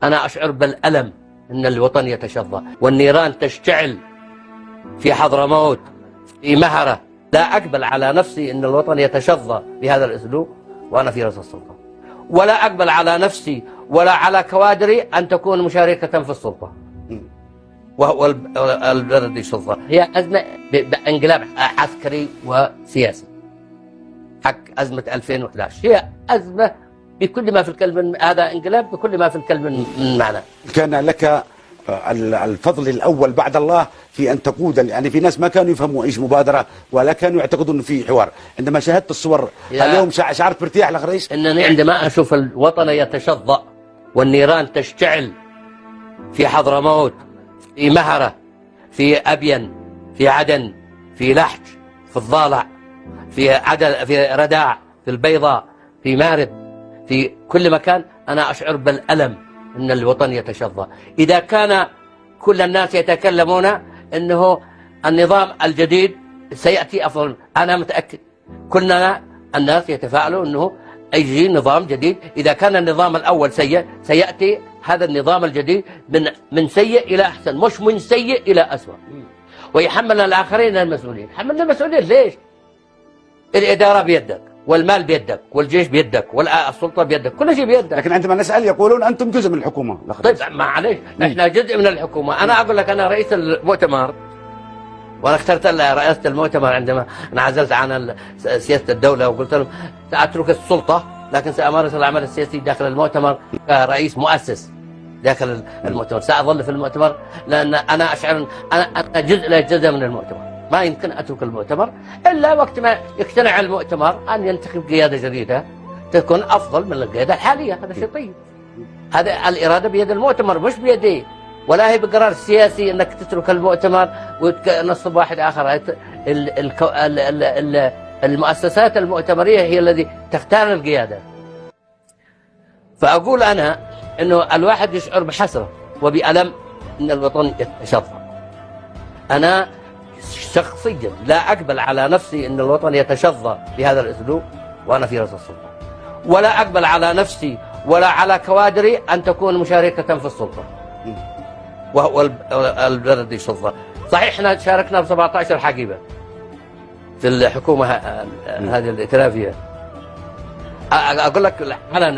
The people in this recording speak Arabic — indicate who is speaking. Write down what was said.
Speaker 1: أنا أشعر بالألم أن الوطن يتشظى والنيران تشتعل في حضرموت في مهرة. لا أقبل على نفسي أن الوطن يتشظى بهذا الأسلوب وأنا في رأس السلطة، ولا أقبل على نفسي ولا على كوادري أن تكون مشاركة في السلطة وهو البلد يشظى. هي أزمة بانقلاب عسكري وسياسي حق أزمة 2011. هي أزمة بكل ما في الكلمة، هذا انقلاب بكل ما في الكلمة من معنى.
Speaker 2: كان لك الفضل الأول بعد الله في أن تقود، يعني في ناس ما كانوا يفهموا إيش مبادرة ولا كانوا يعتقدوا أنه في حوار. عندما شاهدت الصور اليوم شعرت بارتياح لك رئيس؟
Speaker 1: إنني عندما أشوف الوطن يتشظى والنيران تشتعل في حضرموت في مهرة في أبين في عدن في لحج في الضالع في عدن في رداع في البيضاء في مارب في كل مكان، أنا أشعر بالألم أن الوطن يتشظى. إذا كان كل الناس يتكلمون أنه النظام الجديد سيأتي أفضل، أنا متأكد كلنا الناس يتفاعلوا أنه يجي نظام جديد. إذا كان النظام الأول سيء سيأتي هذا النظام الجديد من سيء إلى أحسن، مش من سيء إلى أسوأ، ويحمل الآخرين المسؤولين. حملنا المسؤولين ليش؟ الإدارة بيدك والمال بيدك والجيش بيدك والسلطة بيدك، كل شيء بيدك.
Speaker 2: لكن عندما نسأل يقولون أنتم جزء من الحكومة.
Speaker 1: طيب معليش، احنا جزء من الحكومة. أنا أقول لك أنا رئيس المؤتمر، وأنا اخترت رئاسة المؤتمر عندما انعزلت عن سياسة الدولة وقلت لهم سأترك السلطة لكن سأمارس العمل السياسي داخل المؤتمر كرئيس مؤسس داخل المؤتمر. سأظل في المؤتمر لأن أنا أشعر أنا جزء لا يتجزأ من المؤتمر. ما يمكن أترك المؤتمر إلا وقت ما يقتنع المؤتمر أن ينتخب قيادة جديدة تكون أفضل من القيادة الحالية. هذا شيء طيب، هذا الإرادة بيد المؤتمر مش بيدي، ولا هي بقرار سياسي أنك تترك المؤتمر وتنصب واحد آخر. المؤسسات المؤتمرية هي التي تختار القيادة. فأقول أنا أنه الواحد يشعر بحسرة وبألم أن الوطن يتشظى. أنا شخصيا لا أقبل على نفسي أن الوطن يتشظى بهذا الأسلوب وأنا في رأس السلطة، ولا أقبل على نفسي ولا على كوادري أن تكون مشاركة في السلطة وهو البلد يشظى. صحيح احنا شاركنا ب 17 حقيبة في الحكومة هذه الائتلافية. أقول لك على